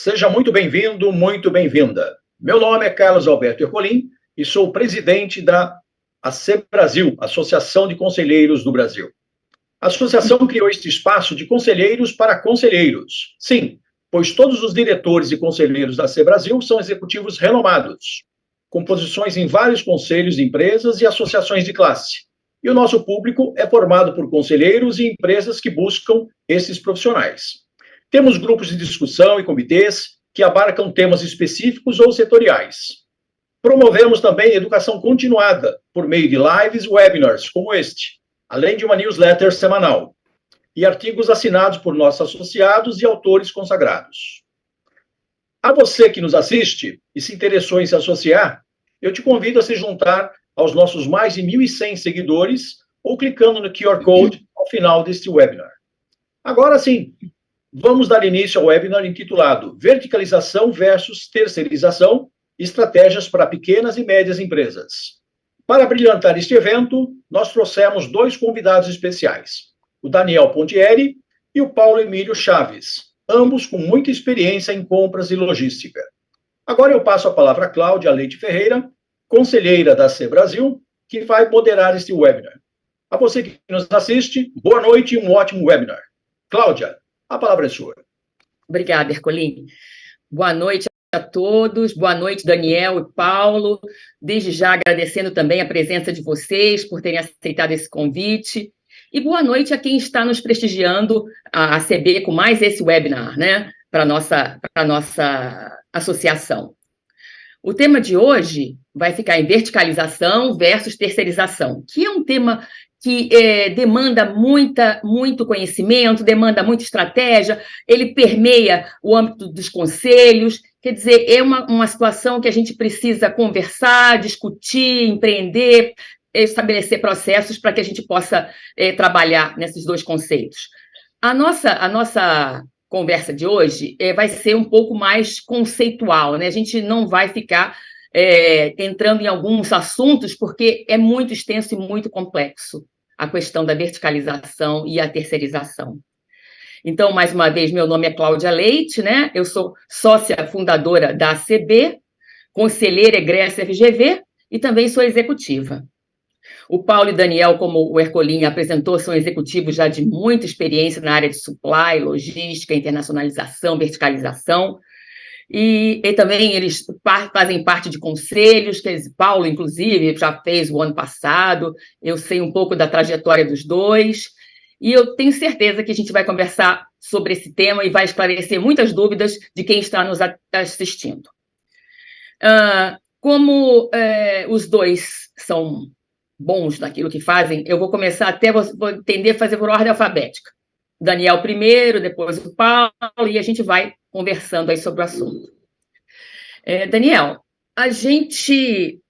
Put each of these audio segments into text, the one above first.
Seja muito bem-vindo, muito bem-vinda. Meu nome é Carlos Alberto Ercolim e sou o presidente da AC Brasil, Associação de Conselheiros do Brasil. A associação criou este espaço de conselheiros para conselheiros. Sim, pois todos os diretores e conselheiros da AC Brasil são executivos renomados, com posições em vários conselhos de empresas e associações de classe. E o nosso público é formado por conselheiros e empresas que buscam esses profissionais. Temos grupos de discussão e comitês que abarcam temas específicos ou setoriais. Promovemos também educação continuada por meio de lives e webinars como este, além de uma newsletter semanal e artigos assinados por nossos associados e autores consagrados. A você que nos assiste e se interessou em se associar, eu te convido a se juntar aos nossos mais de 1.100 seguidores ou clicando no QR Code ao final deste webinar. Agora sim, vamos dar início ao webinar intitulado Verticalização versus Terceirização, Estratégias para Pequenas e Médias Empresas. Para brilhantar este evento, nós trouxemos dois convidados especiais, o Daniel Pontieri e o Paulo Emílio Chaves, ambos com muita experiência em compras e logística. Agora eu passo a palavra a Cláudia Leite Ferreira, conselheira da AC Brasil, que vai moderar este webinar. A você que nos assiste, boa noite e um ótimo webinar. Cláudia, a palavra é sua. Obrigada, Ercolim. Boa noite a todos, boa noite, Daniel e Paulo. Desde já agradecendo também a presença de vocês por terem aceitado esse convite. E boa noite a quem está nos prestigiando, a ACB, com mais esse webinar, né, para a nossa associação. O tema de hoje vai ficar em verticalização versus terceirização, que é um tema que demanda muito conhecimento, demanda muita estratégia, ele permeia o âmbito dos conselhos, quer dizer, é uma situação que a gente precisa conversar, discutir, empreender, estabelecer processos para que a gente possa trabalhar nesses dois conceitos. A nossa conversa de hoje vai ser um pouco mais conceitual, né? A gente não vai ficar entrando em alguns assuntos, porque é muito extenso e muito complexo a questão da verticalização e a terceirização. Então, mais uma vez, meu nome é Cláudia Leite, né? Eu sou sócia fundadora da ACB, conselheira egressa FGV e também sou executiva. O Paulo e Daniel, como o Ercolim apresentou, são executivos já de muita experiência na área de supply, logística, internacionalização, verticalização, e também eles fazem parte de conselhos, que Paulo, inclusive, já fez o ano passado, eu sei um pouco da trajetória dos dois, e eu tenho certeza que a gente vai conversar sobre esse tema e vai esclarecer muitas dúvidas de quem está nos assistindo. Como os dois são bons naquilo que fazem, eu vou começar vou entender, fazer por ordem alfabética. Daniel primeiro, depois o Paulo, e a gente vai conversando aí sobre o assunto. Daniel, a gente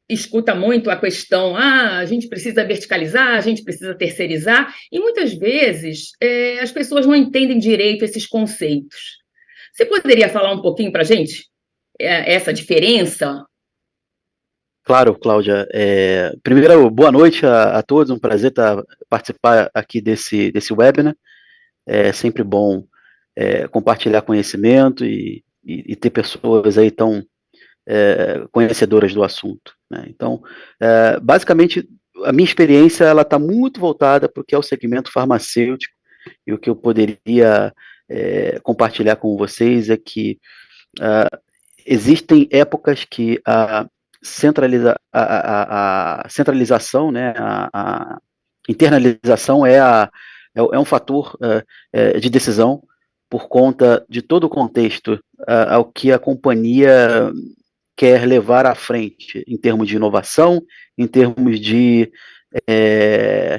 escuta muito a questão, a gente precisa verticalizar, a gente precisa terceirizar, e muitas vezes as pessoas não entendem direito esses conceitos. Você poderia falar um pouquinho para a gente essa diferença? Claro, Cláudia. Primeiro, boa noite a todos, um prazer participar aqui desse webinar. É sempre bom compartilhar conhecimento e ter pessoas aí tão conhecedoras do assunto, né? Então, basicamente, a minha experiência ela está muito voltada para o que é o segmento farmacêutico, e o que eu poderia compartilhar com vocês é que existem épocas que a centralização, né, a internalização é um fator de decisão por conta de todo o contexto ao que a companhia quer levar à frente em termos de inovação, em termos de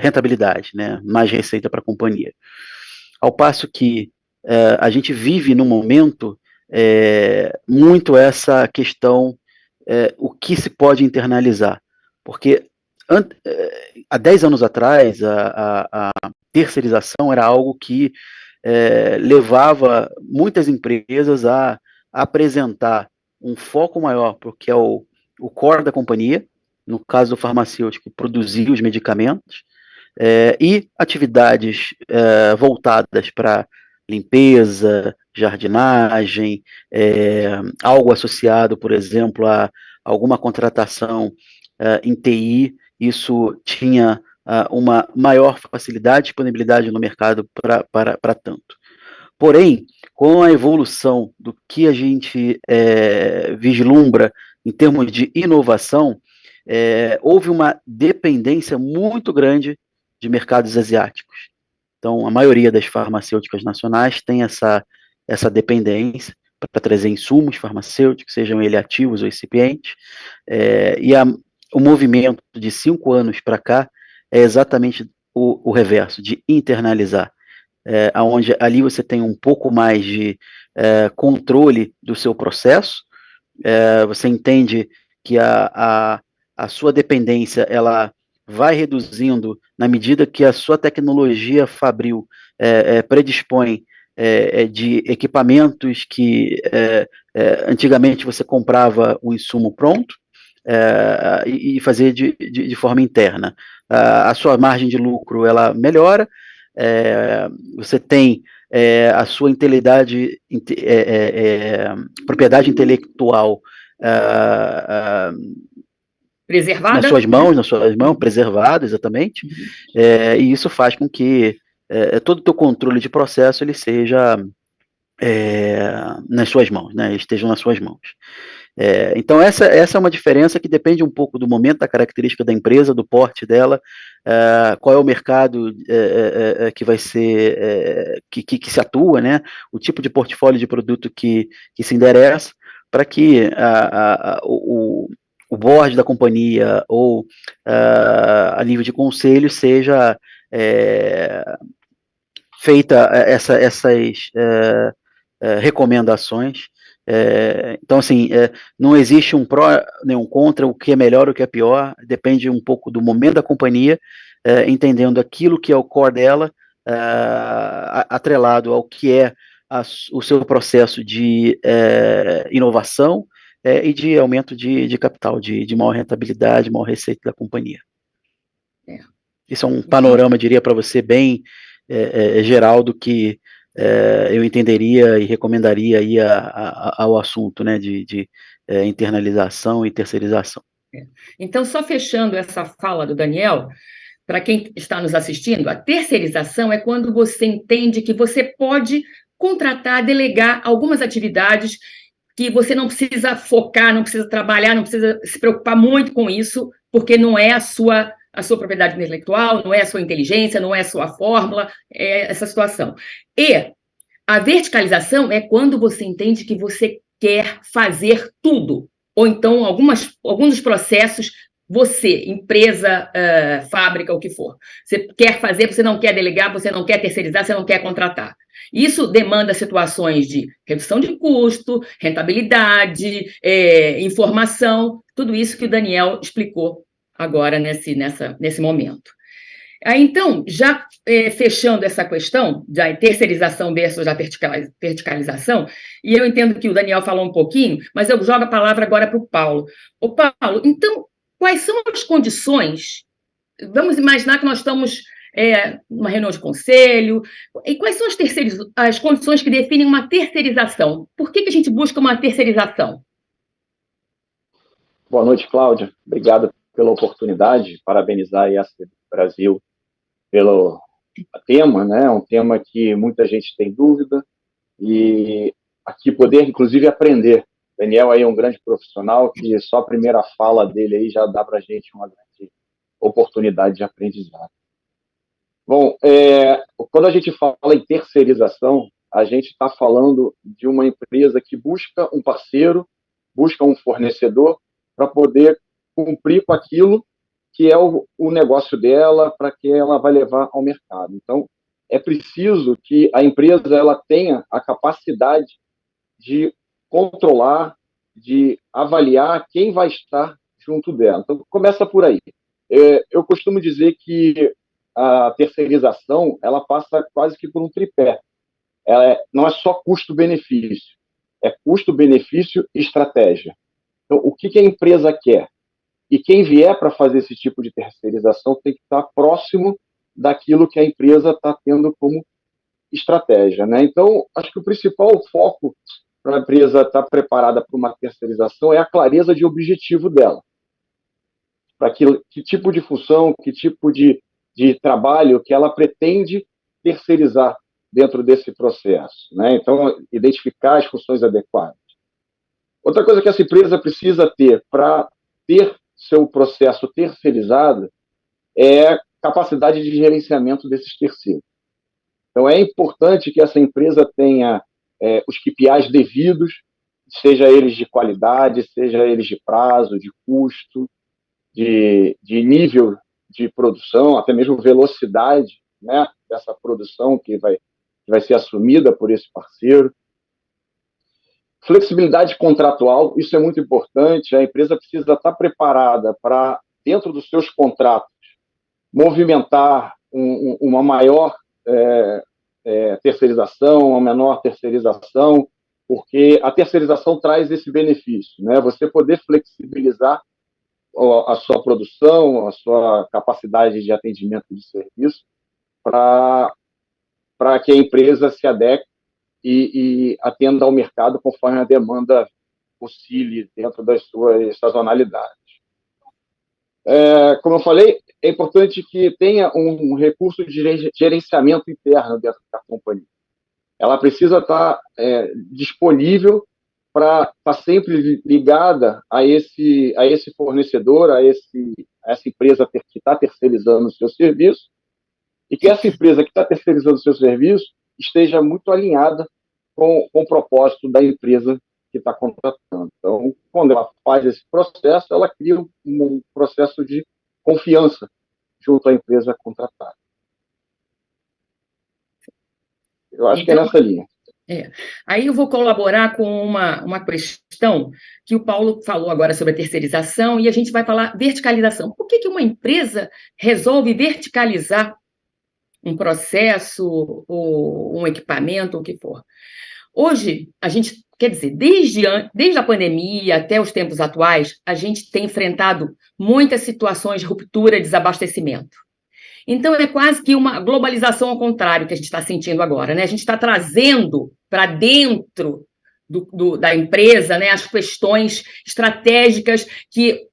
rentabilidade, né, mais receita para a companhia. Ao passo que a gente vive num momento muito essa questão, o que se pode internalizar, porque há 10 anos atrás a terceirização era algo que levava muitas empresas a apresentar um foco maior para o que é o core da companhia, no caso do farmacêutico, produzir os medicamentos, e atividades voltadas para limpeza, jardinagem, algo associado, por exemplo, a alguma contratação em TI, isso tinha uma maior facilidade e disponibilidade no mercado para tanto. Porém, com a evolução do que a gente vislumbra em termos de inovação, houve uma dependência muito grande de mercados asiáticos. Então, a maioria das farmacêuticas nacionais tem essa dependência para trazer insumos farmacêuticos, sejam eles ativos ou incipientes, e o movimento de 5 anos para cá é exatamente o reverso, de internalizar, onde ali você tem um pouco mais de controle do seu processo, você entende que a sua dependência ela vai reduzindo na medida que a sua tecnologia fabril predispõe de equipamentos que antigamente você comprava um insumo pronto e fazia de forma interna. A sua margem de lucro ela melhora, você tem a sua propriedade intelectual preservada, nas suas mãos, preservada, exatamente, e isso faz com que todo o teu controle de processo ele seja nas suas mãos, né, estejam nas suas mãos. Então essa é uma diferença que depende um pouco do momento, da característica da empresa, do porte dela, qual é o mercado que vai ser, que se atua, né, o tipo de portfólio de produto que se endereça, para que o board da companhia ou a nível de conselho seja feita essas recomendações. Então, assim, não existe um pró nem um contra, o que é melhor, o que é pior, depende um pouco do momento da companhia, entendendo aquilo que é o core dela, atrelado ao que é o seu processo de inovação e de aumento de capital, de maior rentabilidade, maior receita da companhia. Isso é um panorama, diria para você, bem geral do que eu entenderia e recomendaria aí ao assunto, né, de internalização e terceirização. Então, só fechando essa fala do Daniel, para quem está nos assistindo, a terceirização é quando você entende que você pode contratar, delegar algumas atividades que você não precisa focar, não precisa trabalhar, não precisa se preocupar muito com isso, porque não é a sua propriedade intelectual, não é a sua inteligência, não é a sua fórmula, é essa situação. E a verticalização é quando você entende que você quer fazer tudo, ou então alguns dos processos, você, empresa, fábrica, o que for, você quer fazer, você não quer delegar, você não quer terceirizar, você não quer contratar. Isso demanda situações de redução de custo, rentabilidade, informação, tudo isso que o Daniel explicou agora nesse momento. Então, já fechando essa questão da terceirização versus a verticalização, e eu entendo que o Daniel falou um pouquinho, mas eu jogo a palavra agora para o Paulo. Ô, Paulo, então, quais são as condições? Vamos imaginar que nós estamos numa reunião de conselho, e quais são as condições que definem uma terceirização? Por que a gente busca uma terceirização? Boa noite, Cláudia. Obrigado pela oportunidade, parabenizar a ACB Brasil pelo tema, né? Um tema que muita gente tem dúvida e aqui poder, inclusive, aprender. Daniel aí é um grande profissional que só a primeira fala dele aí já dá para a gente uma grande oportunidade de aprendizado. Bom, quando a gente fala em terceirização, a gente está falando de uma empresa que busca um parceiro, busca um fornecedor para poder cumprir com aquilo que é o negócio dela, para que ela vai levar ao mercado. Então, é preciso que a empresa ela tenha a capacidade de controlar, de avaliar quem vai estar junto dela. Então, começa por aí. Eu costumo dizer que a terceirização ela passa quase que por um tripé. Não é só custo-benefício, é custo-benefício e estratégia. Então, o que a empresa quer? E quem vier para fazer esse tipo de terceirização tem que estar próximo daquilo que a empresa está tendo como estratégia, né? Então, acho que o principal foco para a empresa estar preparada para uma terceirização é a clareza de objetivo dela. Para que tipo de função, que tipo de trabalho que ela pretende terceirizar dentro desse processo, né? Então, identificar as funções adequadas. Outra coisa que essa empresa precisa ter para ter seu processo terceirizado é capacidade de gerenciamento desses terceiros. Então, é importante que essa empresa tenha os KPIs devidos, seja eles de qualidade, seja eles de prazo, de custo, de nível de produção, até mesmo velocidade, né, dessa produção que vai ser assumida por esse parceiro. Flexibilidade contratual, isso é muito importante. A empresa precisa estar preparada para, dentro dos seus contratos, movimentar uma maior terceirização, uma menor terceirização, porque a terceirização traz esse benefício, né? Você poder flexibilizar a sua produção, a sua capacidade de atendimento de serviço, para que a empresa se adeque e atenda ao mercado conforme a demanda oscile dentro das suas sazonalidades. Como eu falei, é importante que tenha um recurso de gerenciamento interno dentro da companhia. Ela precisa estar disponível para estar sempre ligada a esse fornecedor, a essa empresa que está terceirizando o seu serviço, e que essa empresa que está terceirizando o seu serviço esteja muito alinhada com o propósito da empresa que está contratando. Então, quando ela faz esse processo, ela cria um processo de confiança junto à empresa contratada. Eu acho que é nessa linha. Aí eu vou colaborar com uma questão que o Paulo falou agora sobre a terceirização e a gente vai falar verticalização. Por que uma empresa resolve verticalizar um processo ou um equipamento, ou o que for? Hoje, a gente, quer dizer, desde a pandemia até os tempos atuais, a gente tem enfrentado muitas situações de ruptura e desabastecimento. Então, é quase que uma globalização ao contrário que a gente está sentindo agora, né? A gente está trazendo para dentro da empresa, né, as questões estratégicas que,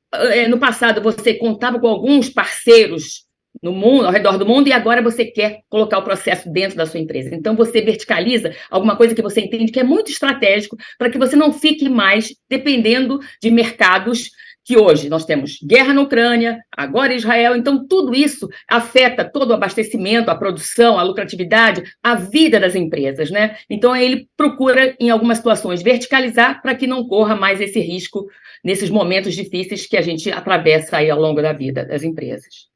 no passado, você contava com alguns parceiros no mundo, ao redor do mundo, e agora você quer colocar o processo dentro da sua empresa. Então, você verticaliza alguma coisa que você entende que é muito estratégico para que você não fique mais dependendo de mercados que hoje nós temos guerra na Ucrânia, agora Israel, então tudo isso afeta todo o abastecimento, a produção, a lucratividade, a vida das empresas, né? Então ele procura, em algumas situações, verticalizar para que não corra mais esse risco nesses momentos difíceis que a gente atravessa aí ao longo da vida das empresas.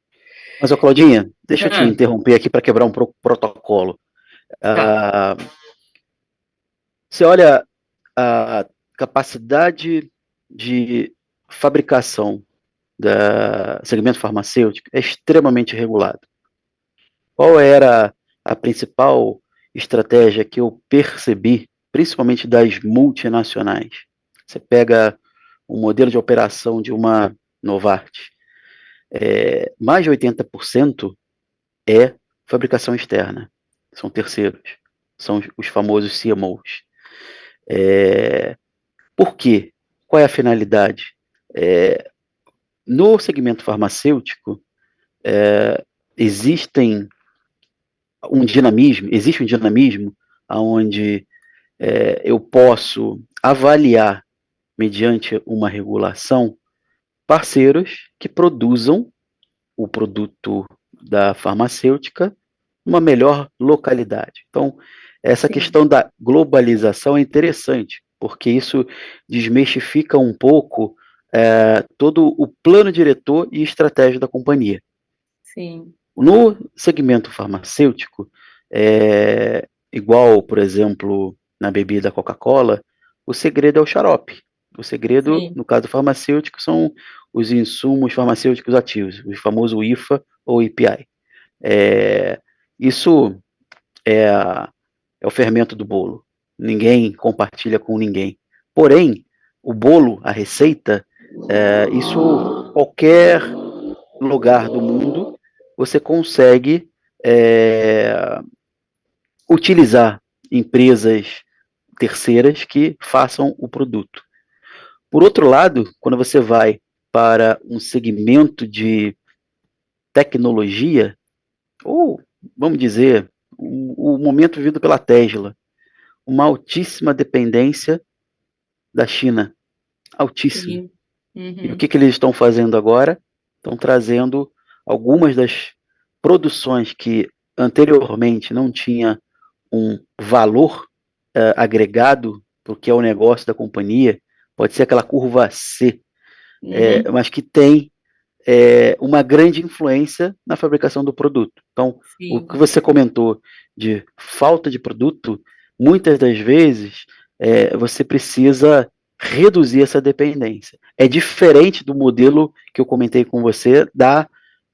Mas, Claudinha, deixa eu te interromper aqui para quebrar um protocolo. Tá. Você olha a capacidade de fabricação do segmento farmacêutico é extremamente regulado. Qual era a principal estratégia que eu percebi, principalmente das multinacionais? Você pega o modelo de operação de uma Novartis, mais de 80% é fabricação externa, são terceiros, são os famosos CMOs. Por quê? Qual é a finalidade? No segmento farmacêutico, existe um dinamismo onde eu posso avaliar, mediante uma regulação, parceiros que produzam o produto da farmacêutica numa melhor localidade. Então, essa questão da globalização é interessante, porque isso desmistifica um pouco todo o plano diretor e estratégia da companhia. Sim. No segmento farmacêutico, igual, por exemplo, na bebida Coca-Cola, o segredo é o xarope. O segredo, Sim. no caso farmacêutico, são os insumos farmacêuticos ativos, o famoso IFA ou IPI. Isso é o fermento do bolo. Ninguém compartilha com ninguém. Porém, o bolo, a receita, isso qualquer lugar do mundo você consegue utilizar empresas terceiras que façam o produto. Por outro lado, quando você vai para um segmento de tecnologia, ou, vamos dizer, o momento vivido pela Tesla, uma altíssima dependência da China, altíssima. Sim. E o que eles estão fazendo agora? Estão trazendo algumas das produções que anteriormente não tinha um valor agregado, porque é o negócio da companhia, pode ser aquela curva C, mas que tem uma grande influência na fabricação do produto. Então, o Sim. que você comentou de falta de produto, muitas das vezes você precisa reduzir essa dependência. É diferente do modelo que eu comentei com você da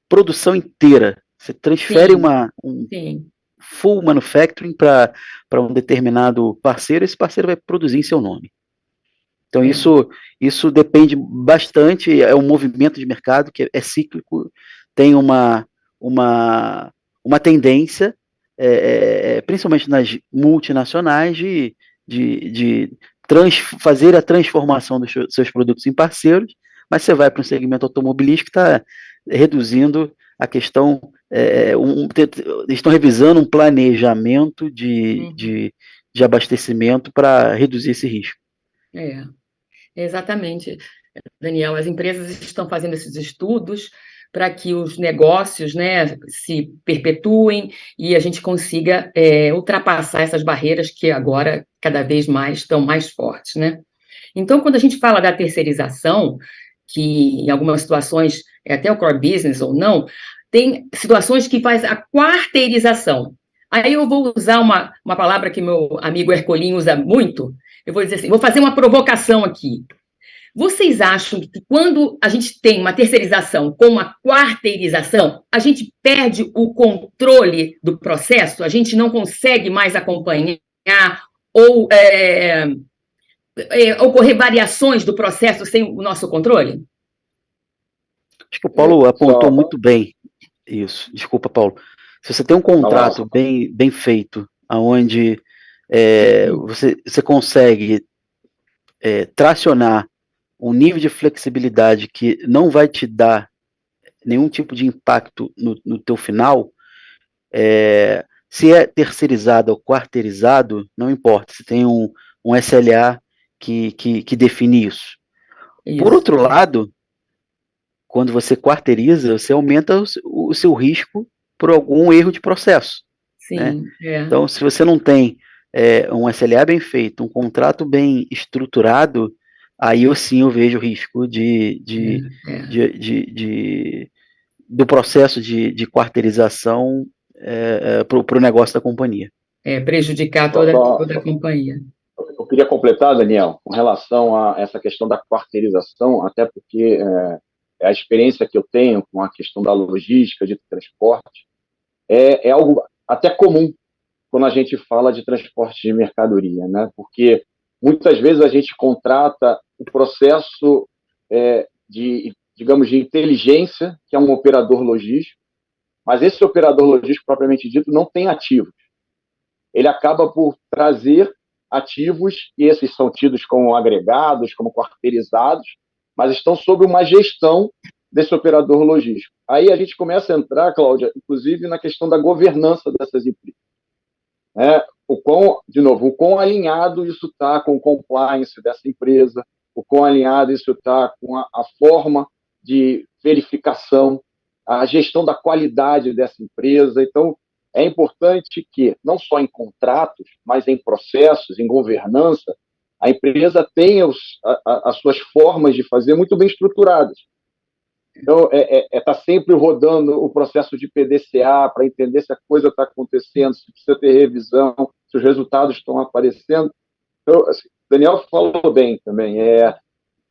produção inteira. Você transfere um Sim. full manufacturing para um determinado parceiro, esse parceiro vai produzir em seu nome. Então, isso depende bastante, é um movimento de mercado que é cíclico, tem uma tendência, principalmente nas multinacionais, de fazer a transformação dos seus produtos em parceiros, mas você vai para um segmento automobilístico que está reduzindo a questão, estão revisando um planejamento de abastecimento para reduzir esse risco. Exatamente, Daniel. As empresas estão fazendo esses estudos para que os negócios, né, se perpetuem e a gente consiga ultrapassar essas barreiras que agora cada vez mais estão mais fortes, né? Então, quando a gente fala da terceirização, que em algumas situações é até o core business ou não, tem situações que faz a quarteirização. Aí eu vou usar uma palavra que meu amigo Ercolim usa muito. Eu vou dizer assim, vou fazer uma provocação aqui. Vocês acham que quando a gente tem uma terceirização com uma quarteirização, a gente perde o controle do processo? A gente não consegue mais acompanhar ou ocorrer variações do processo sem o nosso controle? Acho que o Paulo apontou muito bem isso. Desculpa, Paulo. Se você tem um contrato bem feito, onde você consegue tracionar um nível de flexibilidade que não vai te dar nenhum tipo de impacto no teu final, se é terceirizado ou quarteirizado, não importa. Você tem um SLA que define isso. Por outro lado, quando você quarteiriza, você aumenta o seu risco por algum erro de processo. Sim, né? Então, se você não tem um SLA bem feito, um contrato bem estruturado, aí eu vejo o risco do processo de quarteirização para o negócio da companhia. Prejudicar toda a companhia. Eu queria completar, Daniel, com relação a essa questão da quarteirização, até porque a experiência que eu tenho com a questão da logística, de transporte, é algo até comum quando a gente fala de transporte de mercadoria, né? Porque muitas vezes a gente contrata o processo digamos, de inteligência, que é um operador logístico, mas esse operador logístico, propriamente dito, não tem ativos. Ele acaba por trazer ativos, e esses são tidos como agregados, como quarteirizados, mas estão sob uma gestão desse operador logístico. Aí a gente começa a entrar, Cláudia, inclusive na questão da governança dessas empresas. O quão alinhado isso está com o compliance dessa empresa, o quão alinhado isso está com a forma de verificação, a gestão da qualidade dessa empresa. Então, é importante que, não só em contratos, mas em processos, em governança, a empresa tenha as suas formas de fazer muito bem estruturadas. Então, tá sempre rodando o processo de PDCA para entender se a coisa está acontecendo, se precisa ter revisão, se os resultados estão aparecendo. Então, assim, Daniel falou bem também.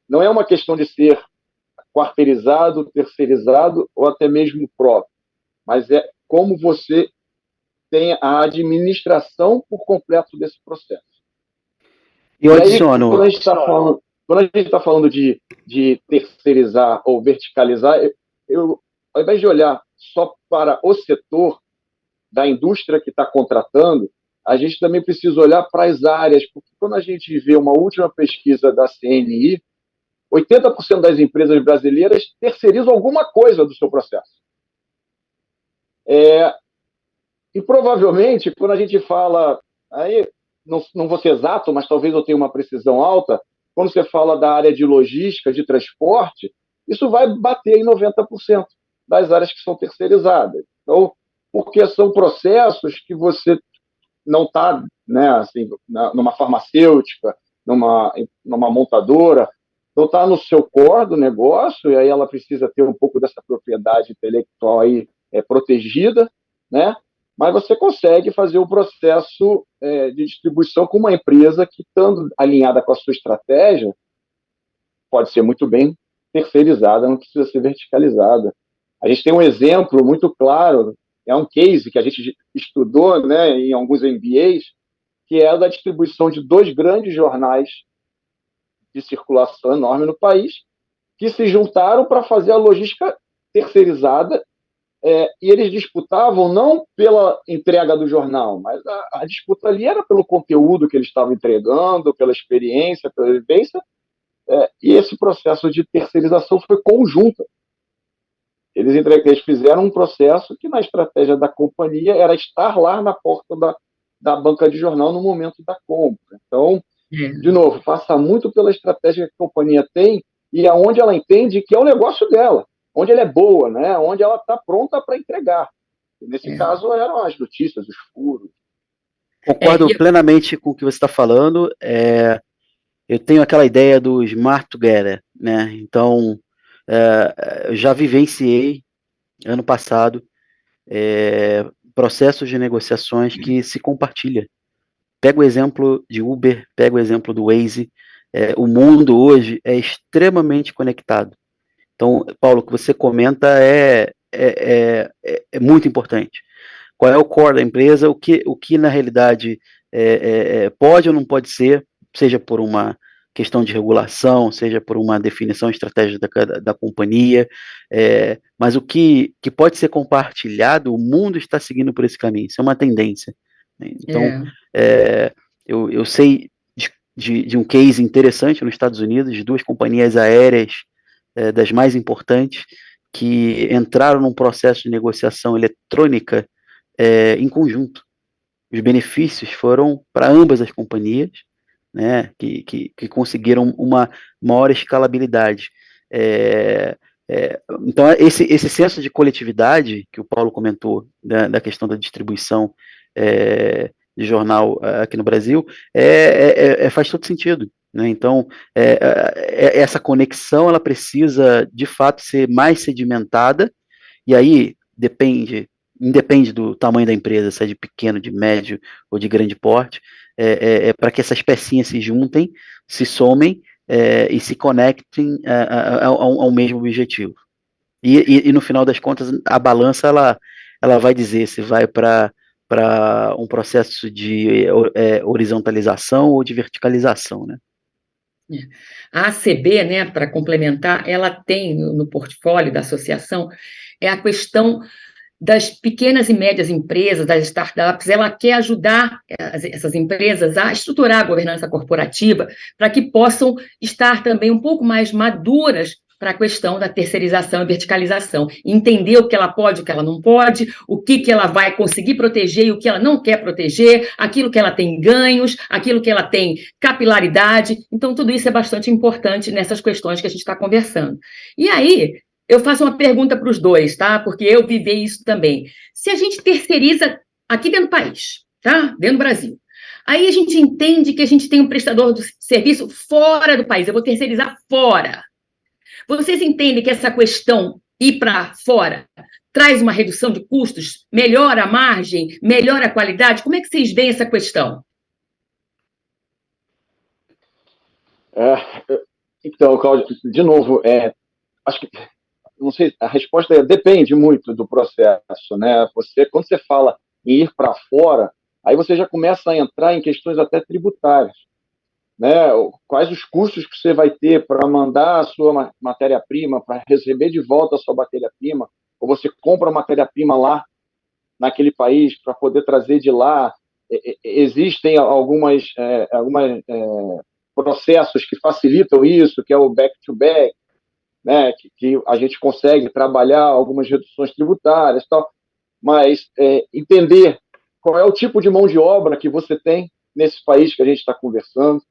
Não é uma questão de ser quarteirizado, terceirizado ou até mesmo próprio, mas é como você tem a administração por completo desse processo. Eu adiciono... Quando a gente está falando de terceirizar ou verticalizar, ao invés de olhar só para o setor da indústria que está contratando, a gente também precisa olhar para as áreas, porque quando a gente vê uma última pesquisa da CNI, 80% das empresas brasileiras terceirizam alguma coisa do seu processo. E provavelmente, quando a gente fala, aí não vou ser exato, mas talvez eu tenha uma precisão alta, quando você fala da área de logística, de transporte, isso vai bater em 90% das áreas que são terceirizadas. Então, porque são processos que você não está, né, assim, numa farmacêutica, numa montadora, não está no seu core do negócio, e aí ela precisa ter um pouco dessa propriedade intelectual aí protegida, né? Mas você consegue fazer o processo de distribuição com uma empresa que, estando alinhada com a sua estratégia, pode ser muito bem terceirizada, não precisa ser verticalizada. A gente tem um exemplo muito claro, é um case que a gente estudou, né, em alguns MBAs, que é a da distribuição de 2 grandes jornais de circulação enorme no país, que se juntaram para fazer a logística terceirizada, e eles disputavam não pela entrega do jornal, mas a disputa ali era pelo conteúdo que eles estavam entregando, pela experiência, pela vivência, e esse processo de terceirização foi conjunto. Eles fizeram um processo que, na estratégia da companhia, era estar lá na porta da banca de jornal no momento da compra. Então, de novo, passa muito pela estratégia que a companhia tem e aonde ela entende que é o negócio dela, onde ela é boa, né? Onde ela está pronta para entregar. E nesse caso, eram as notícias, os furos. Concordo plenamente com o que você está falando. Eu tenho aquela ideia do Smart Together, né? Então, eu já vivenciei, ano passado, processos de negociações que se compartilham. Pega o exemplo de Uber, pega o exemplo do Waze. O mundo hoje é extremamente conectado. Então, Paulo, o que você comenta é muito importante. Qual é o core da empresa, o que na realidade pode ou não pode ser, seja por uma questão de regulação, seja por uma definição estratégica da companhia, mas o que pode ser compartilhado, o mundo está seguindo por esse caminho, isso é uma tendência. Né? Então, eu sei de um case interessante nos Estados Unidos, de 2 companhias aéreas das mais importantes, que entraram num processo de negociação eletrônica em conjunto. Os benefícios foram para ambas as companhias, né, que conseguiram uma maior escalabilidade. Então, esse senso de coletividade que o Paulo comentou, da questão da distribuição de jornal aqui no Brasil, faz todo sentido. Né? Então, essa conexão ela precisa, de fato, ser mais sedimentada, e aí independe do tamanho da empresa, se é de pequeno, de médio ou de grande porte, para que essas pecinhas se juntem, se somem e se conectem ao mesmo objetivo. E no final das contas, a balança ela vai dizer se vai para um processo de horizontalização ou de verticalização, né? A ACB, né, para complementar, ela tem no portfólio da associação a questão das pequenas e médias empresas, das startups. Ela quer ajudar essas empresas a estruturar a governança corporativa para que possam estar também um pouco mais maduras para a questão da terceirização e verticalização, entender o que ela pode, o que ela não pode, o que ela vai conseguir proteger e o que ela não quer proteger, aquilo que ela tem ganhos, aquilo que ela tem capilaridade. Então, tudo isso é bastante importante nessas questões que a gente está conversando. E aí, eu faço uma pergunta para os dois, tá? Porque eu vivi isso também. Se a gente terceiriza aqui dentro do país, tá? Dentro do Brasil, aí a gente entende que a gente tem um prestador de serviço fora do país, eu vou terceirizar fora. Vocês entendem que essa questão ir para fora traz uma redução de custos, melhora a margem, melhora a qualidade? Como é que vocês veem essa questão? Então, Cláudio, de novo, acho que não sei, a resposta depende muito do processo, né? Quando você fala em ir para fora, aí você já começa a entrar em questões até tributárias, né? Quais os custos que você vai ter para mandar a sua matéria-prima, para receber de volta a sua matéria-prima, ou você compra a matéria-prima lá naquele país para poder trazer de lá. existem algumas processos que facilitam isso, que é o back-to-back, né, que a gente consegue trabalhar algumas reduções tributárias e tal, mas entender qual é o tipo de mão de obra que você tem nesse país que a gente está conversando,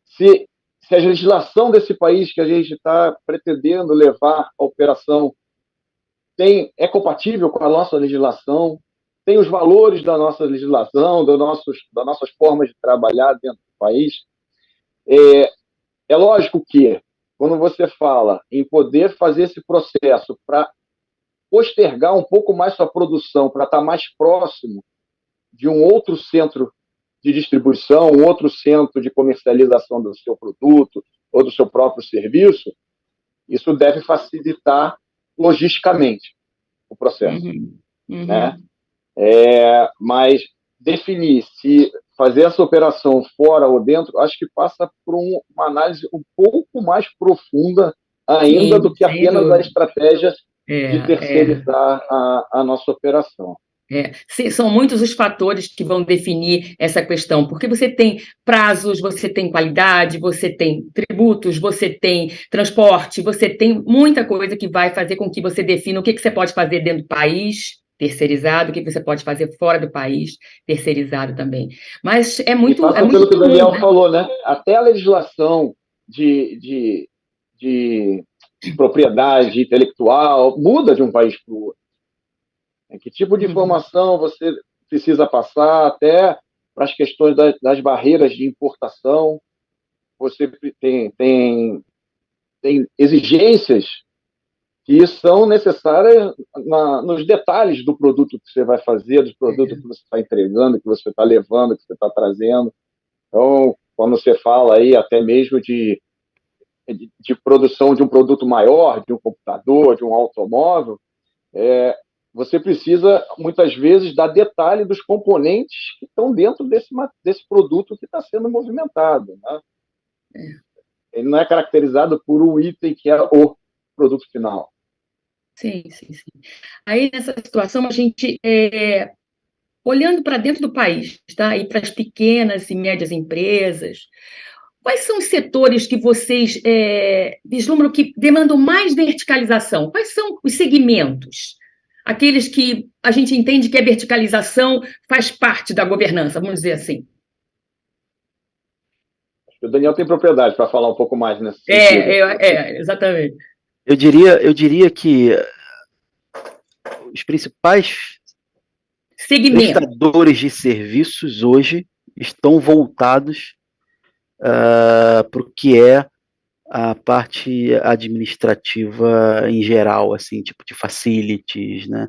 se a legislação desse país que a gente está pretendendo levar a operação é compatível com a nossa legislação, tem os valores da nossa legislação, das nossas formas de trabalhar dentro do país. É lógico que, quando você fala em poder fazer esse processo para postergar um pouco mais sua produção, para estar mais próximo de um outro centro de distribuição, um outro centro de comercialização do seu produto ou do seu próprio serviço, isso deve facilitar logisticamente o processo. Né? Mas definir se fazer essa operação fora ou dentro, acho que passa por uma análise um pouco mais profunda ainda do que apenas a estratégia de terceirizar a nossa operação. São muitos os fatores que vão definir essa questão, porque você tem prazos, você tem qualidade, você tem tributos, você tem transporte, você tem muita coisa que vai fazer com que você defina o que você pode fazer dentro do país, terceirizado, o que você pode fazer fora do país, terceirizado também. Mas é muito... pelo que o Daniel falou, né? Até a legislação de propriedade intelectual muda de um país para o outro. Que tipo de informação você precisa passar, até para as questões das barreiras de importação. Você tem exigências que são necessárias nos detalhes do produto que você vai fazer, do produto que você está entregando, que você está levando, que você está trazendo. Então, quando você fala aí até mesmo de produção de um produto maior, de um computador, de um automóvel, você precisa, muitas vezes, dar detalhe dos componentes que estão dentro desse produto que está sendo movimentado. Né? Ele não é caracterizado por um item que é o produto final. Sim. Aí, nessa situação, a gente, olhando para dentro do país, tá? E para as pequenas e médias empresas, quais são os setores que vocês vislumbram que demandam mais verticalização? Quais são os segmentos? Aqueles que a gente entende que a verticalização faz parte da governança, vamos dizer assim. O Daniel tem propriedade para falar um pouco mais nesse sentido. Exatamente. Eu diria que os principais prestadores de serviços hoje estão voltados para o que é a parte administrativa em geral, assim, tipo de facilities, né?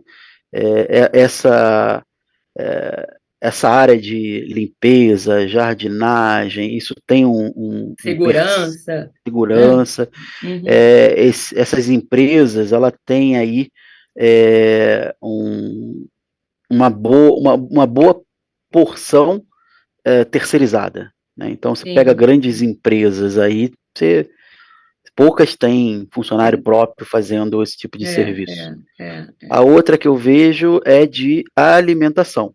Essa área de limpeza, jardinagem, isso tem segurança. Segurança. Essas empresas, ela tem aí uma boa porção terceirizada. Né? Então, você pega grandes empresas aí, poucas têm funcionário próprio fazendo esse tipo de serviço. A outra que eu vejo é de alimentação.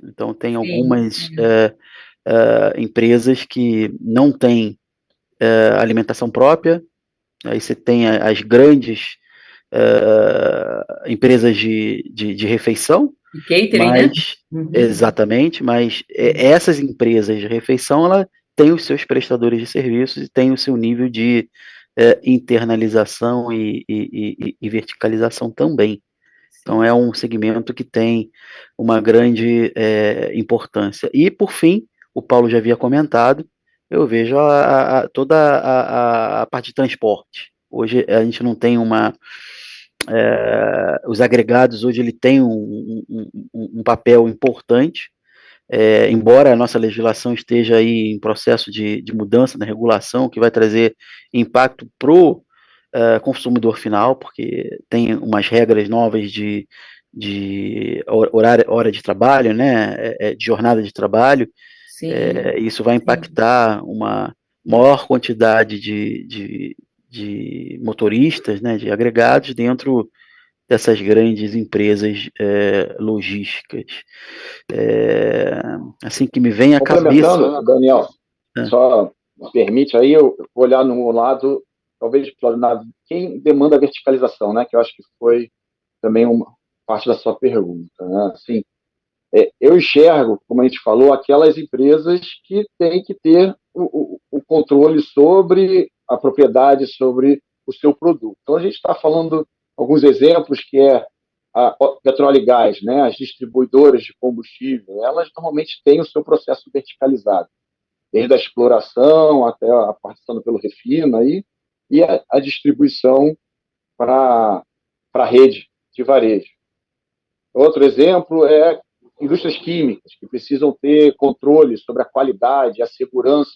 Então, tem algumas empresas que não têm alimentação própria, aí você tem as grandes empresas de refeição. Catering, mas, né? Exatamente, mas essas empresas de refeição, ela tem os seus prestadores de serviços e tem o seu nível de internalização e verticalização também. Então, é um segmento que tem uma grande importância. E, por fim, o Paulo já havia comentado, eu vejo toda a parte de transporte. Hoje, a gente não tem os agregados, hoje, ele tem um papel importante, embora a nossa legislação esteja aí em processo de mudança na regulação, que vai trazer impacto para o consumidor final, porque tem umas regras novas de hora de trabalho, né, de jornada de trabalho. Isso vai impactar uma maior quantidade de motoristas, né, de agregados dentro dessas grandes empresas logísticas. Assim que me vem à cabeça... Complementando, Daniel, só me permite aí eu olhar no lado, talvez pelo lado quem demanda a verticalização, né? Que eu acho que foi também uma parte da sua pergunta, né? Assim, eu enxergo, como a gente falou, aquelas empresas que têm que ter o controle sobre a propriedade, sobre o seu produto. Então, a gente está falando alguns exemplos que é a petróleo e gás, né? As distribuidoras de combustível, elas normalmente têm o seu processo verticalizado, desde a exploração até a passando pelo refino aí, e a distribuição para a rede de varejo. Outro exemplo é indústrias químicas, que precisam ter controle sobre a qualidade e a segurança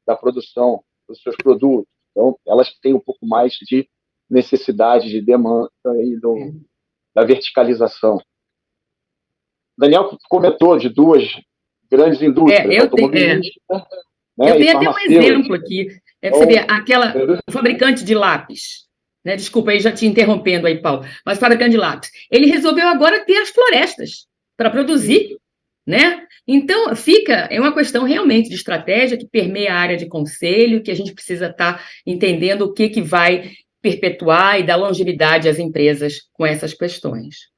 da produção dos seus produtos. Então, elas têm um pouco mais de necessidade, de demanda aí da verticalização. Daniel comentou de duas grandes indústrias, automobilística, né, eu e tenho até um exemplo aqui. Você vê, o fabricante de lápis, né? Desculpa aí já te interrompendo aí, Paulo, mas o fabricante de lápis, ele resolveu agora ter as florestas para produzir, né? Então, é uma questão realmente de estratégia que permeia a área de conselho, que a gente precisa estar entendendo o que vai perpetuar e dar longevidade às empresas com essas questões.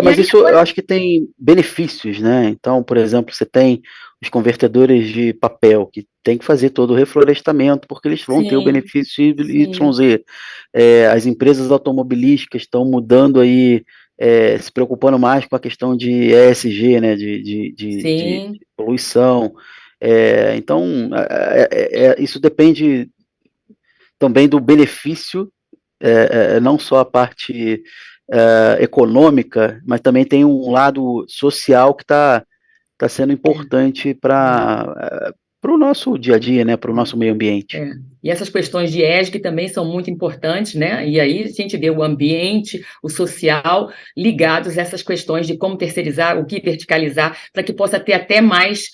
Mas isso eu acho que tem benefícios, né? Então, por exemplo, você tem os convertedores de papel, que tem que fazer todo o reflorestamento, porque eles vão ter o benefício YZ. As empresas automobilísticas estão mudando aí, se preocupando mais com a questão de ESG, né? De poluição. Então, isso depende também do benefício, não só a parte econômica, mas também tem um lado social que está sendo importante para o nosso dia a dia, né, para o nosso meio ambiente. E essas questões de ESG também são muito importantes, né? E aí a gente vê o ambiente, o social, ligados a essas questões de como terceirizar, o que verticalizar, para que possa ter até mais,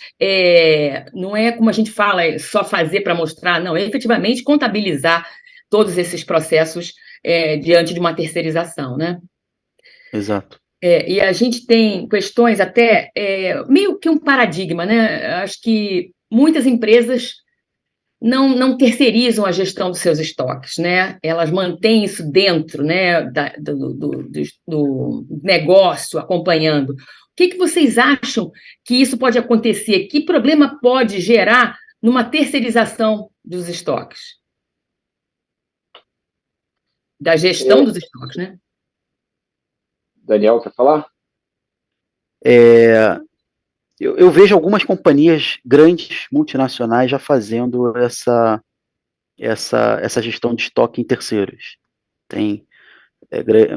não é como a gente fala, só fazer para mostrar, não, é efetivamente contabilizar todos esses processos diante de uma terceirização, né? Exato. E a gente tem questões até, meio que um paradigma, né? Acho que muitas empresas não terceirizam a gestão dos seus estoques, né? Elas mantêm isso dentro, né, do negócio, acompanhando. O que vocês acham que isso pode acontecer? Que problema pode gerar numa terceirização dos estoques? Da gestão dos estoques, né? Daniel, quer falar? Eu vejo algumas companhias grandes, multinacionais, já fazendo essa gestão de estoque em terceiros. Tem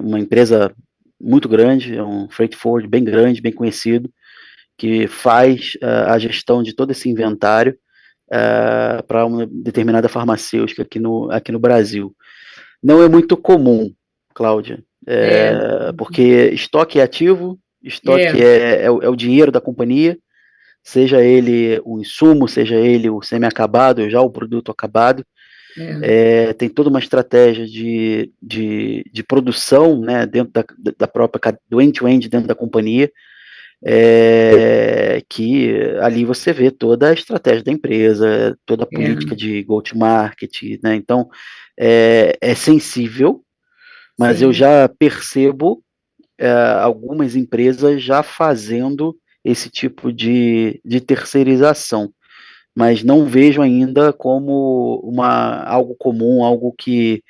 uma empresa muito grande, um freight forward bem grande, bem conhecido, que faz a gestão de todo esse inventário para uma determinada farmacêutica aqui no Brasil. Não é muito comum, Cláudia, porque estoque é ativo, estoque é o dinheiro da companhia, seja ele o insumo, seja ele o semi-acabado, já o produto acabado. Tem toda uma estratégia de produção, né, dentro da própria, do end-to-end dentro da companhia, que ali você vê toda a estratégia da empresa, toda a política de go-to-market, né? Então, é sensível, mas eu já percebo algumas empresas já fazendo esse tipo de terceirização, mas não vejo ainda como algo comum, algo que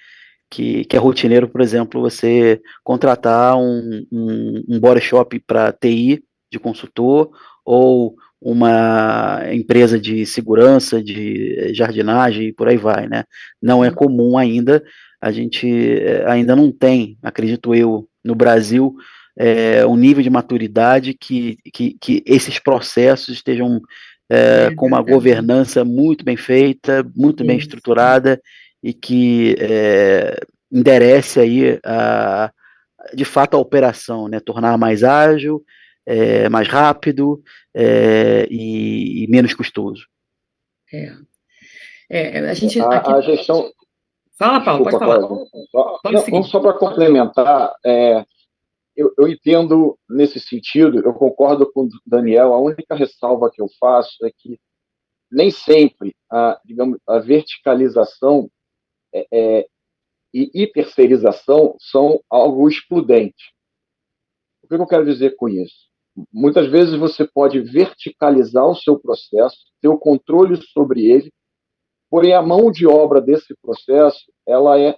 é rotineiro, por exemplo, você contratar um body shop para TI de consultor, ou uma empresa de segurança, de jardinagem, e por aí vai, né? Não é comum ainda, a gente ainda não tem, acredito eu, no Brasil, um nível de maturidade que esses processos estejam com uma governança muito bem feita, muito bem estruturada, e que enderece aí de fato a operação, né? Tornar mais ágil, mais rápido e menos custoso. A gente a gestão Fala, Paulo, pode Desculpa, falar. Cláudio. Só, Pode não, seguir. só para complementar, eu entendo nesse sentido, eu concordo com o Daniel, a única ressalva que eu faço é que nem sempre digamos, a verticalização e terceirização são algo excludente. O que eu quero dizer com isso? Muitas vezes você pode verticalizar o seu processo, ter o controle sobre ele, porém a mão de obra desse processo, ela é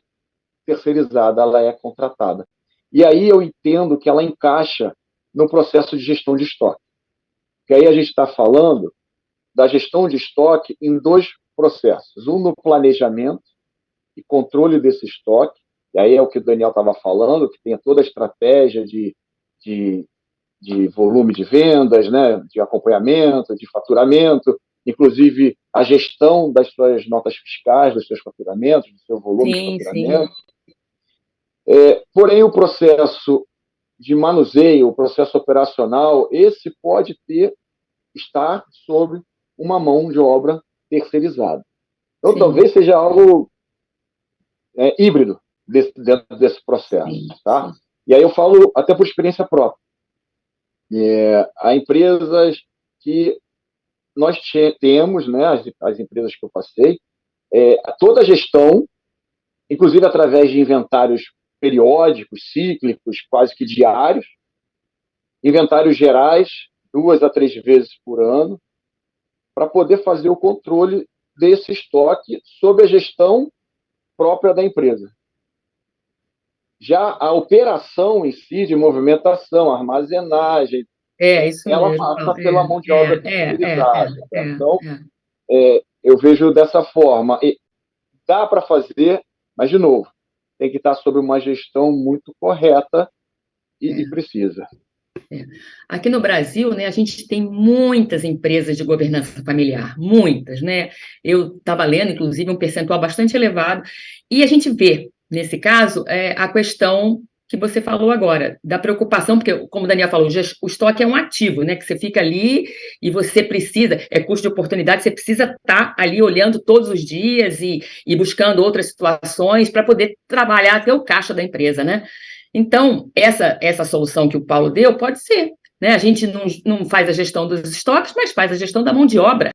terceirizada, ela é contratada. E aí eu entendo que ela encaixa no processo de gestão de estoque. Que aí a gente está falando da gestão de estoque em dois processos. Um no planejamento e controle desse estoque, e aí é o que o Daniel estava falando, que tem toda a estratégia de volume de vendas, né, de acompanhamento, de faturamento, inclusive a gestão das suas notas fiscais, dos seus faturamentos, do seu volume de faturamento. Porém, o processo de manuseio, o processo operacional, esse pode estar sob uma mão de obra terceirizada. Então, sim, talvez seja algo híbrido dentro desse processo. Sim, tá? Sim. E aí eu falo até por experiência própria. Há empresas que nós temos, né, as empresas que eu passei, toda a gestão, inclusive através de inventários periódicos, cíclicos, quase que diários, inventários gerais, 2 a 3 vezes por ano, para poder fazer o controle desse estoque sob a gestão própria da empresa. Já a operação em si, de movimentação, armazenagem, ela mesmo, passa pela mão de obra terceirizada. Então, eu vejo dessa forma. E dá para fazer, mas, de novo, tem que estar sob uma gestão muito correta e precisa. Aqui no Brasil, né, a gente tem muitas empresas de governança familiar, muitas, né? Eu estava lendo, inclusive, um percentual bastante elevado, e a gente vê, nesse caso, a questão que você falou agora, da preocupação, porque, como o Daniel falou, o estoque é um ativo, né, que você fica ali e você precisa, custo de oportunidade, você precisa estar ali olhando todos os dias e buscando outras situações para poder trabalhar até o caixa da empresa, né? Então, essa solução que o Paulo deu pode ser, né? A gente não faz a gestão dos estoques, mas faz a gestão da mão de obra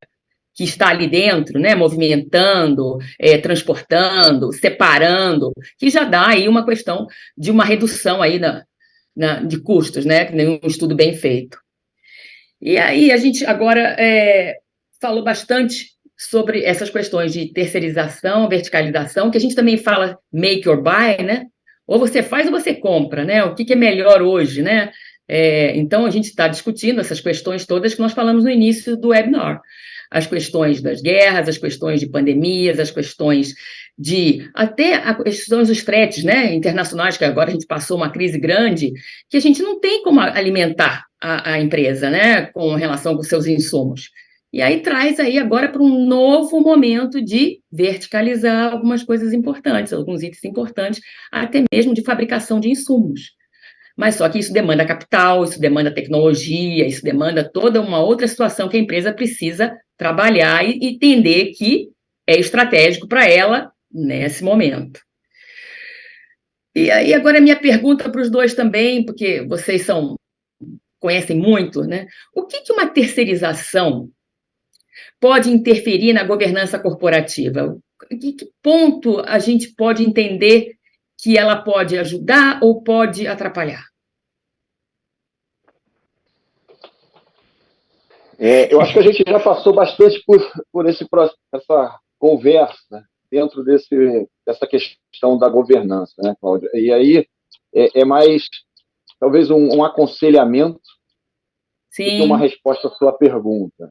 que está ali dentro, né? Movimentando, transportando, separando, que já dá aí uma questão de uma redução aí de custos, né? Que nem um estudo bem feito. E aí a gente agora falou bastante sobre essas questões de terceirização, verticalização, que a gente também fala make or buy, né? Ou você faz ou você compra, né? O que é melhor hoje, né? Então, a gente está discutindo essas questões todas que nós falamos no início do webinar. As questões das guerras, as questões de pandemias, as questões até as questões dos fretes, né, internacionais, que agora a gente passou uma crise grande, que a gente não tem como alimentar a empresa, né, com relação com seus insumos. E aí traz aí agora para um novo momento de verticalizar algumas coisas importantes, alguns itens importantes, até mesmo de fabricação de insumos. Mas só que isso demanda capital, isso demanda tecnologia, isso demanda toda uma outra situação que a empresa precisa trabalhar e entender que é estratégico para ela nesse momento. E aí agora a minha pergunta para os dois também, porque vocês conhecem muito, né? O que uma terceirização pode interferir na governança corporativa? Que ponto a gente pode entender que ela pode ajudar ou pode atrapalhar? Eu acho que a gente já passou bastante por essa conversa dentro dessa questão da governança, né, Cláudia? E aí é mais, talvez, um aconselhamento do que uma resposta à sua pergunta.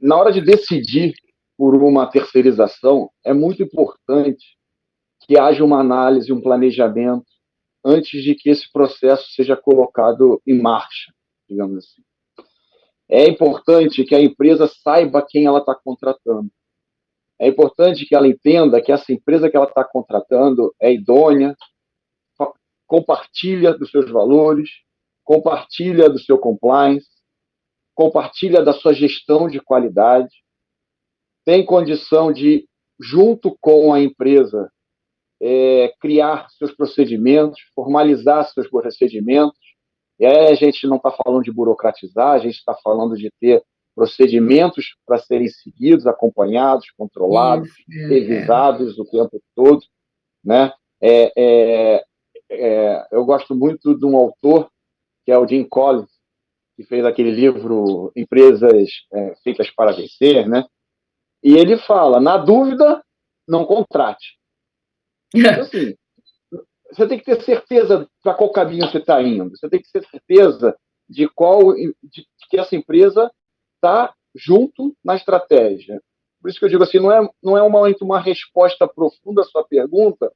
Na hora de decidir por uma terceirização, é muito importante que haja uma análise, um planejamento, antes de que esse processo seja colocado em marcha, digamos assim. É importante que a empresa saiba quem ela está contratando. É importante que ela entenda que essa empresa que ela está contratando é idônea, compartilha dos seus valores, compartilha do seu compliance, compartilha da sua gestão de qualidade, tem condição de junto com a empresa, criar seus procedimentos, formalizar seus procedimentos. E aí a gente não está falando de burocratizar, a gente está falando de ter procedimentos para serem seguidos, acompanhados, controlados, revisados o tempo todo, né? Eu gosto muito de um autor, que é o Jim Collins, que fez aquele livro Empresas Feitas para Vencer, né? E ele fala, na dúvida, não contrate. Então, assim, você tem que ter certeza para qual caminho você está indo. Você tem que ter certeza de que essa empresa está junto na estratégia. Por isso que eu digo assim, não é uma resposta profunda à sua pergunta,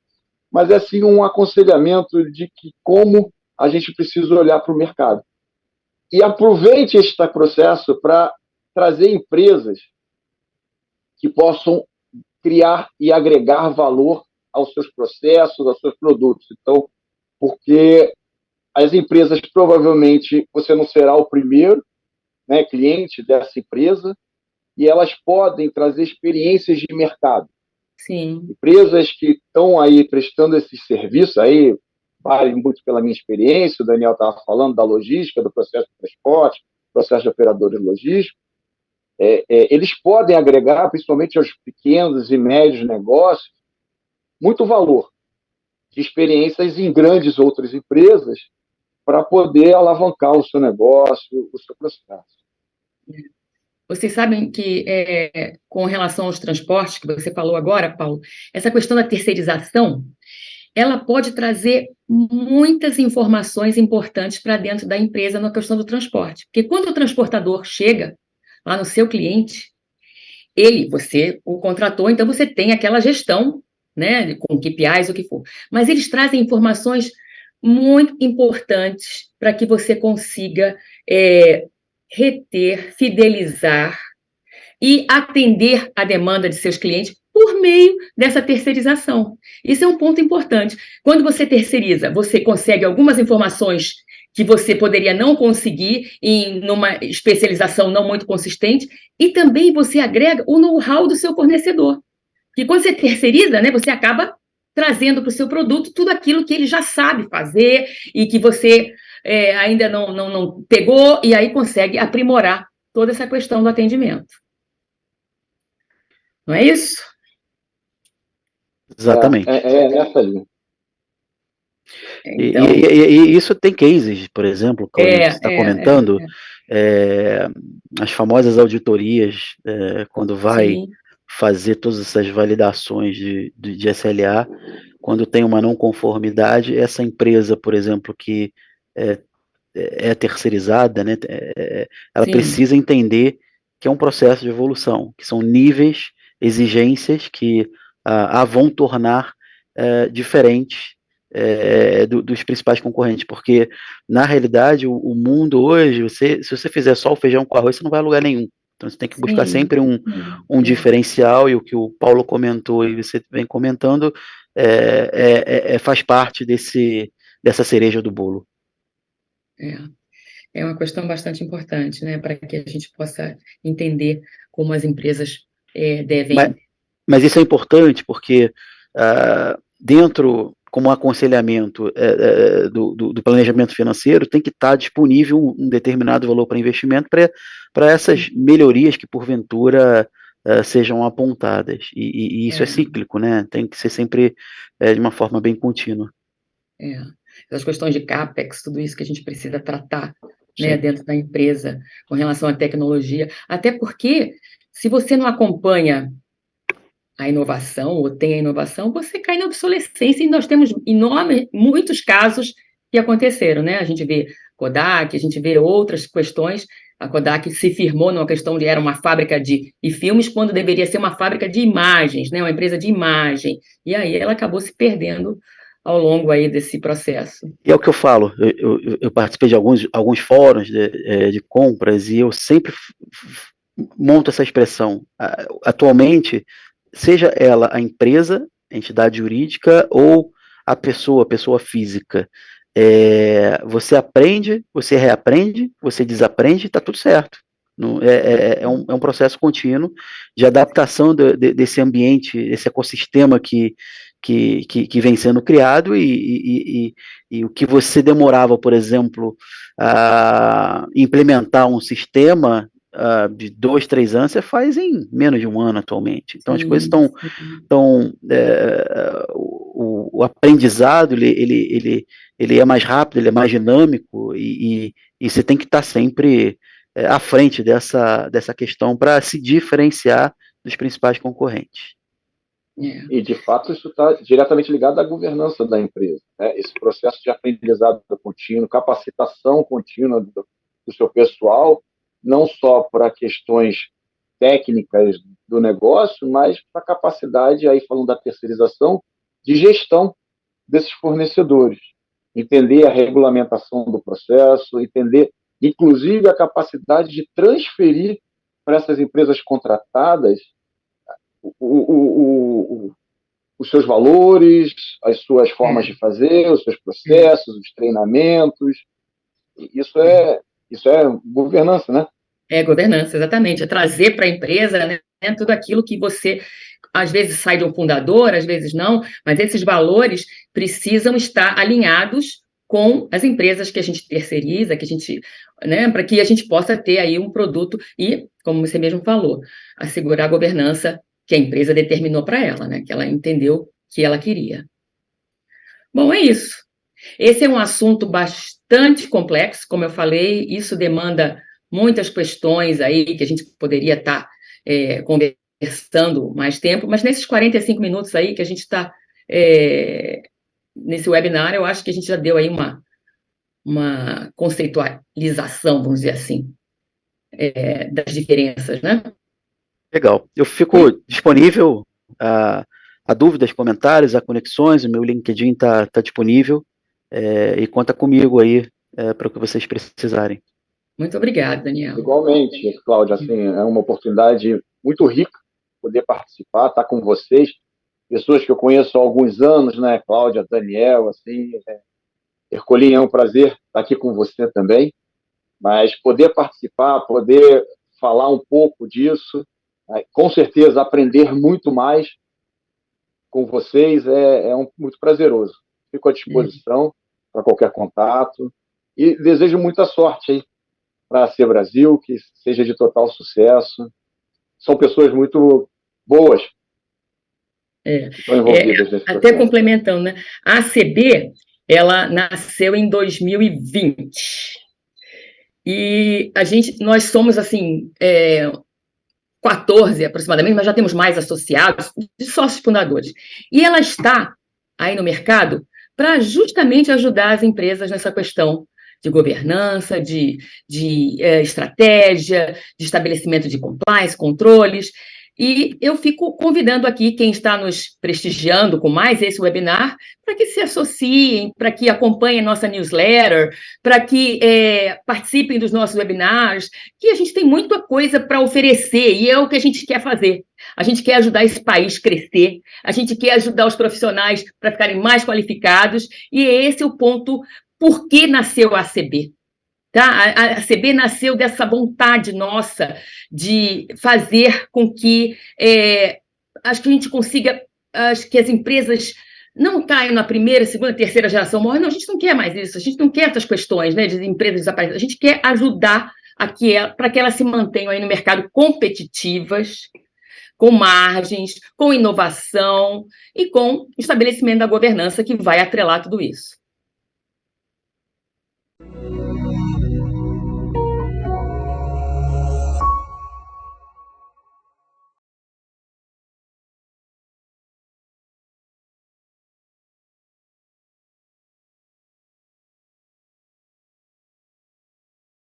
mas é sim um aconselhamento de que como a gente precisa olhar para o mercado. E aproveite este processo para trazer empresas que possam criar e agregar valor aos seus processos, aos seus produtos. Então, porque as empresas, provavelmente, você não será o primeiro, né, cliente dessa empresa, e elas podem trazer experiências de mercado. Sim. Empresas que estão aí prestando esses serviços, aí vale muito pela minha experiência, o Daniel estava falando da logística, do processo de transporte, processo de operadores logísticos, eles podem agregar, principalmente aos pequenos e médios negócios, muito valor de experiências em grandes outras empresas para poder alavancar o seu negócio, o seu processo. Vocês sabem que, com relação aos transportes, que você falou agora, Paulo, essa questão da terceirização, ela pode trazer muitas informações importantes para dentro da empresa na questão do transporte. Porque quando o transportador chega lá no seu cliente, você o contratou, então você tem aquela gestão, né, com KPIs, o que for. Mas eles trazem informações muito importantes para que você consiga reter, fidelizar e atender a demanda de seus clientes por meio dessa terceirização. Isso é um ponto importante. Quando você terceiriza, você consegue algumas informações que você poderia não conseguir numa especialização não muito consistente, e também você agrega o know-how do seu fornecedor. Porque quando você terceiriza, né, você acaba trazendo para o seu produto tudo aquilo que ele já sabe fazer e que você ainda não pegou, e aí consegue aprimorar toda essa questão do atendimento. Não é isso? Exatamente. Essa linha. Então, e isso tem cases, por exemplo, como você está comentando, as famosas auditorias, quando vai sim, fazer todas essas validações de SLA, quando tem uma não conformidade, essa empresa, por exemplo, que é terceirizada, né, ela sim, precisa entender que é um processo de evolução, que são níveis, exigências que a vão tornar diferentes dos principais concorrentes, porque na realidade o mundo hoje, se você fizer só o feijão com arroz, você não vai a lugar nenhum. Então você tem que buscar sempre um diferencial, e o que o Paulo comentou e você vem comentando faz parte dessa cereja do bolo. É uma questão bastante importante, né, para que a gente possa entender como as empresas devem... Mas isso é importante porque dentro, como aconselhamento do planejamento financeiro, tem que estar disponível um determinado valor para investimento para essas melhorias que, porventura, sejam apontadas. E isso é cíclico, né? Tem que ser sempre de uma forma bem contínua. As questões de CAPEX, tudo isso que a gente precisa tratar, né, dentro da empresa, com relação à tecnologia. Até porque, se você não acompanha a inovação, ou tem a inovação, você cai na obsolescência, e nós temos muitos casos que aconteceram, né? A gente vê Kodak, a gente vê outras questões. A Kodak se firmou numa questão de era uma fábrica de filmes, quando deveria ser uma fábrica de imagens, né? Uma empresa de imagem, e aí ela acabou se perdendo ao longo aí desse processo. E é o que eu falo, eu participei de alguns fóruns de compras, e eu sempre monto essa expressão. Atualmente, seja ela a empresa, a entidade jurídica, ou a pessoa física, você aprende, você reaprende, você desaprende, está tudo certo. É um processo contínuo de adaptação desse ambiente, esse ecossistema que vem sendo criado, e o que você demorava, por exemplo, a implementar um sistema de 2, 3 anos, você faz em menos de um ano atualmente. Então, as coisas estão... o aprendizado, ele é mais rápido, ele é mais dinâmico, e você tem que estar sempre à frente dessa questão para se diferenciar dos principais concorrentes. E, de fato, isso está diretamente ligado à governança da empresa, né? Esse processo de aprendizado contínuo, capacitação contínua do seu pessoal, não só para questões técnicas do negócio, mas para a capacidade, aí falando da terceirização, de gestão desses fornecedores. Entender a regulamentação do processo, entender, inclusive, a capacidade de transferir para essas empresas contratadas os seus valores, as suas formas de fazer, os seus processos, os treinamentos. Isso é governança, né? É governança, exatamente. É trazer para a empresa, né, tudo aquilo que você, às vezes, sai de um fundador, às vezes não, mas esses valores precisam estar alinhados com as empresas que a gente terceiriza, né, para que a gente possa ter aí um produto e, como você mesmo falou, assegurar a governança que a empresa determinou para ela, né, que ela entendeu que ela queria. Bom, é isso. Esse é um assunto bastante complexo, como eu falei, isso demanda muitas questões aí que a gente poderia estar conversando mais tempo, mas nesses 45 minutos aí que a gente está nesse webinar, eu acho que a gente já deu aí uma conceitualização, vamos dizer assim, das diferenças, né? Legal. Eu fico disponível a dúvidas, comentários, a conexões, o meu LinkedIn está disponível, e conta comigo aí para o que vocês precisarem. Muito obrigada, Daniel. Igualmente, Cláudia, assim, é uma oportunidade muito rica poder participar, estar com vocês, pessoas que eu conheço há alguns anos, né, Cláudia, Daniel, assim, Ercolim, é um prazer estar aqui com você também, mas poder participar, poder falar um pouco disso, com certeza aprender muito mais com vocês muito prazeroso. Fico à disposição para qualquer contato e desejo muita sorte aí para a AC Brasil, que seja de total sucesso. São pessoas muito boas que estão envolvidas nesse processo. Até complementando, né? A ACB, ela nasceu em 2020. E nós somos, assim, 14 aproximadamente, mas já temos mais associados, de sócios fundadores. E ela está aí no mercado para justamente ajudar as empresas nessa questão de governança, de estratégia, de estabelecimento de compliance, controles. E eu fico convidando aqui quem está nos prestigiando com mais esse webinar para que se associem, para que acompanhem nossa newsletter, para que participem dos nossos webinars, que a gente tem muita coisa para oferecer e é o que a gente quer fazer. A gente quer ajudar esse país a crescer, a gente quer ajudar os profissionais para ficarem mais qualificados e esse é o ponto por que nasceu a ACB. Tá? A ACB nasceu dessa vontade nossa de fazer com que acho que a gente consiga, acho que as empresas não caiam na primeira, segunda, terceira geração morre. Não, a gente não quer mais isso, a gente não quer essas questões, né, de empresas desaparecidas. A gente quer ajudar para que elas se mantenham aí no mercado competitivas, com margens, com inovação e com estabelecimento da governança que vai atrelar tudo isso.